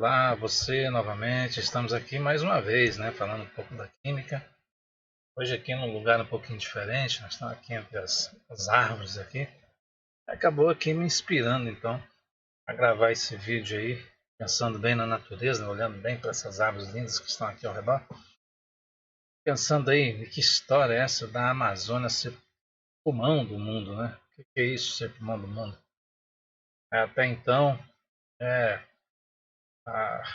Olá, você novamente. Estamos aqui mais uma vez, né, falando um pouco da química. Hoje aqui num lugar um pouquinho diferente. Nós estamos aqui entre as árvores aqui. Acabou aqui me inspirando então a gravar esse vídeo aí, pensando bem na natureza, né, olhando bem para essas árvores lindas que estão aqui ao redor. Pensando aí, que história é essa da Amazônia ser pulmão do mundo, né? O que é isso, ser pulmão do mundo? Até então, é,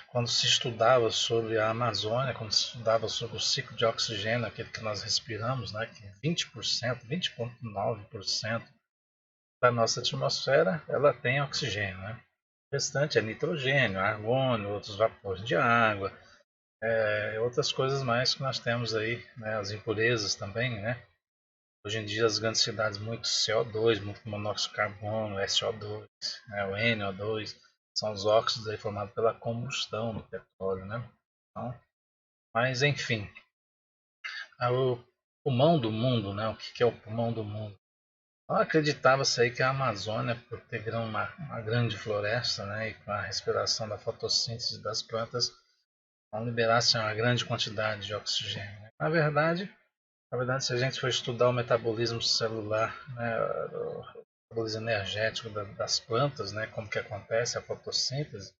quando se estudava sobre a Amazônia, quando se estudava sobre o ciclo de oxigênio, aquele que nós respiramos, né, que 20%, 20,9% da nossa atmosfera, ela tem oxigênio, né? O restante é nitrogênio, argônio, outros vapores de água, outras coisas mais que nós temos aí, né, as impurezas também, né? Hoje em dia as grandes cidades muito CO2, muito monóxido de carbono, SO2, né, o NO2, são os óxidos aí formados pela combustão do petróleo, né? Então, mas enfim, o pulmão do mundo, né? O que é o pulmão do mundo? Então, acreditava-se aí que a Amazônia, por ter uma grande floresta, né, e com a respiração da fotossíntese das plantas, não liberasse uma grande quantidade de oxigênio, né? Na verdade, se a gente for estudar o metabolismo celular, né, o metabolismo energético das plantas, né, como que acontece a fotossíntese,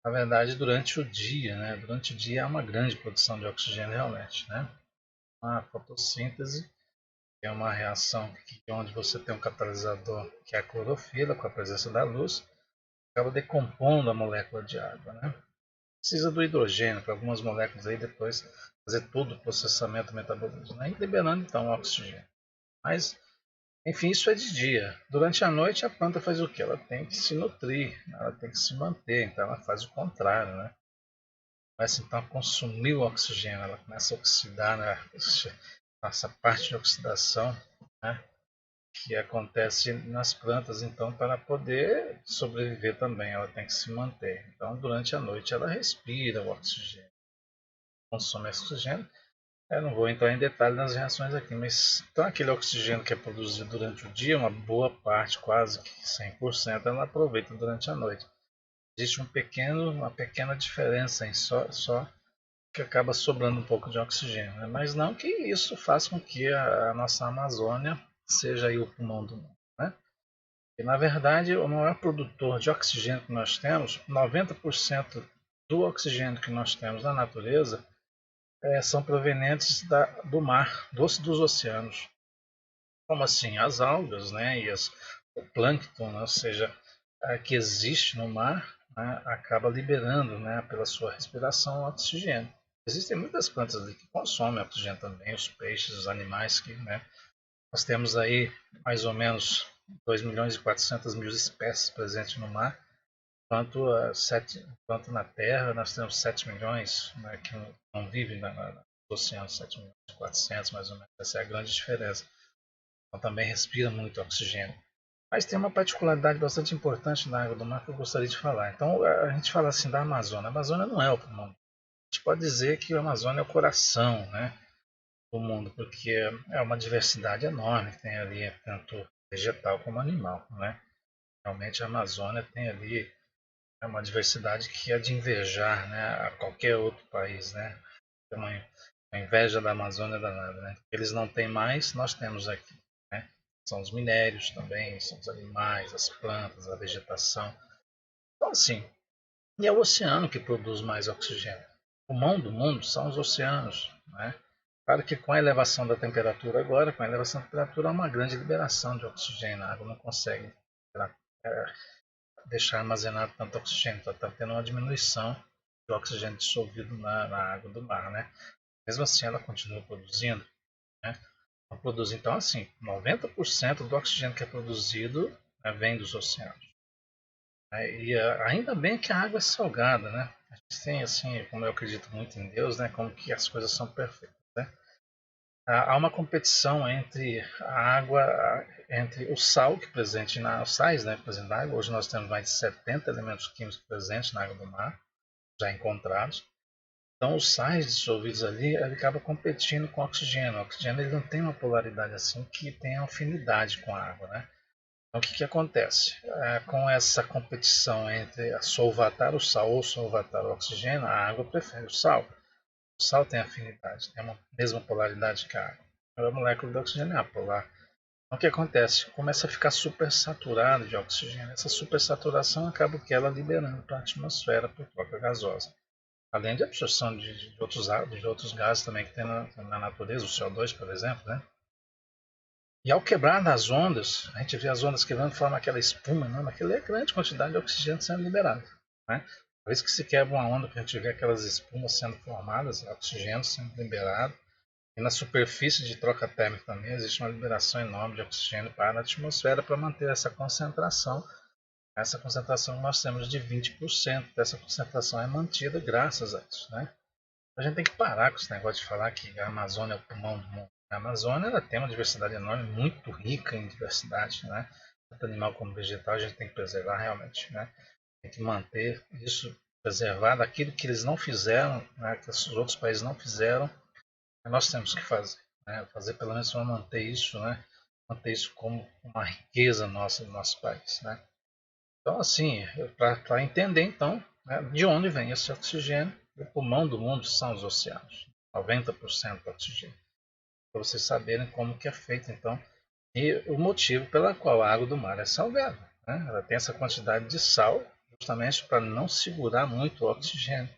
na verdade, durante o dia, né, durante o dia há uma grande produção de oxigênio realmente, né? A fotossíntese é uma reação onde você tem um catalisador que é a clorofila, com a presença da luz, acaba decompondo a molécula de água, né? Precisa do hidrogênio para algumas moléculas aí depois fazer todo o processamento metabolismo, né? E liberando então o oxigênio. Mas, enfim, isso é de dia. Durante a noite a planta faz o quê? Ela tem que se nutrir, ela tem que se manter, então ela faz o contrário, né? Começa então a consumir o oxigênio, ela começa a oxidar, né? Essa parte de oxidação, né? Que acontece nas plantas, então, para poder sobreviver também, ela tem que se manter. Então, durante a noite, ela respira o oxigênio, consome oxigênio. Eu não vou entrar em detalhe nas reações aqui, mas então aquele oxigênio que é produzido durante o dia, uma boa parte, quase que 100%, ela aproveita durante a noite. Existe uma pequena diferença em só que acaba sobrando um pouco de oxigênio, né? Mas não que isso faça com que a nossa Amazônia seja aí o pulmão do mundo, né? E, na verdade, o maior produtor de oxigênio que nós temos, 90% do oxigênio que nós temos na natureza, são provenientes do mar, dos oceanos. Como assim? As algas, né, e o plâncton, né, ou seja, que existe no mar, né, acaba liberando, né, pela sua respiração, o oxigênio. Existem muitas plantas ali que consomem oxigênio também, os peixes, os animais que, né, nós temos aí mais ou menos 2.400.000 espécies presentes no mar, enquanto na Terra nós temos 7 milhões, né, que não vivem nos oceanos, 7 milhões e 400 mais ou menos. Essa é a grande diferença. Então também respira muito oxigênio. Mas tem uma particularidade bastante importante na água do mar que eu gostaria de falar. Então a gente fala assim da Amazônia. A Amazônia não é o pulmão. A gente pode dizer que a Amazônia é o coração, né, do mundo, porque é uma diversidade enorme que tem ali, tanto vegetal como animal, né? Realmente a Amazônia tem ali uma diversidade que é de invejar, né, a qualquer outro país, né? Tem uma inveja da Amazônia danada, né? Eles não têm mais, nós temos aqui, né? São os minérios também, são os animais, as plantas, a vegetação. Então, assim, e é o oceano que produz mais oxigênio. O pulmão do mundo são os oceanos, né? Claro que com a elevação da temperatura agora, com a elevação da temperatura, há uma grande liberação de oxigênio. A água não consegue deixar armazenado tanto oxigênio, então está tendo uma diminuição do oxigênio dissolvido na água do mar, né? Mesmo assim, ela continua produzindo, né? Então, assim, 90% do oxigênio que é produzido, né, vem dos oceanos. Né? E ainda bem que a água é salgada, né? A gente tem, assim, como eu acredito muito em Deus, né, como que as coisas são perfeitas, né? Há uma competição entre a água, entre o sal que é presente os sais, né, presente na água. Hoje nós temos mais de 70 elementos químicos presentes na água do mar, já encontrados. Então os sais dissolvidos ali, ele acaba competindo com o oxigênio. O oxigênio ele não tem uma polaridade assim que tenha afinidade com a água, né? Então, o que acontece? Com essa competição entre solvatar o sal ou solvatar o oxigênio, a água prefere o sal. O sal tem afinidade, tem a mesma polaridade que a água. A molécula de oxigênio é apolar. Então, o que acontece? Começa a ficar supersaturado de oxigênio. Essa supersaturação acaba que ela liberando para a atmosfera por troca gasosa. Além de absorção de outros gases também que tem na natureza, o CO2, por exemplo, né? E ao quebrar das ondas, a gente vê as ondas quebrando, forma aquela espuma, né? Aquela é grande quantidade de oxigênio sendo liberado. Né? Por isso que se quebra uma onda, que a gente vê aquelas espumas sendo formadas, oxigênio sendo liberado. E na superfície de troca térmica também existe uma liberação enorme de oxigênio para a atmosfera para manter essa concentração. Essa concentração nós temos de 20% dessa concentração é mantida graças a isso. Né? A gente tem que parar com esse negócio de falar que a Amazônia é o pulmão do mundo. A Amazônia ela tem uma diversidade enorme, muito rica em diversidade, né? Tanto animal como vegetal, a gente tem que preservar realmente, né? Tem que manter isso preservado, aquilo que eles não fizeram, né? Que os outros países não fizeram, nós temos que fazer, né? Fazer pelo menos para manter isso, né? Manter isso como uma riqueza nossa do nosso país, né? Então, assim, para entender, então, né, de onde vem esse oxigênio, o pulmão do mundo são os oceanos, 90% do oxigênio. Para vocês saberem como que é feito, então, e o motivo pela qual a água do mar é salgada. Né? Ela tem essa quantidade de sal justamente para não segurar muito o oxigênio.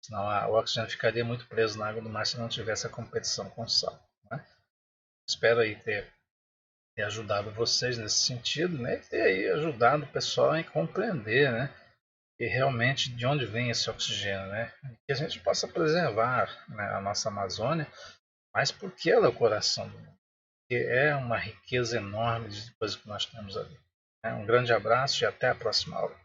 Senão o oxigênio ficaria muito preso na água do mar se não tivesse a competição com o sal. Né? Espero aí ter ajudado vocês nesse sentido, né? E ter aí ajudado o pessoal a compreender, né? E realmente de onde vem esse oxigênio, né? Que a gente possa preservar, né, a nossa Amazônia, mas porque ela é o coração do mundo, porque é uma riqueza enorme de coisas que nós temos ali. Um grande abraço e até a próxima aula.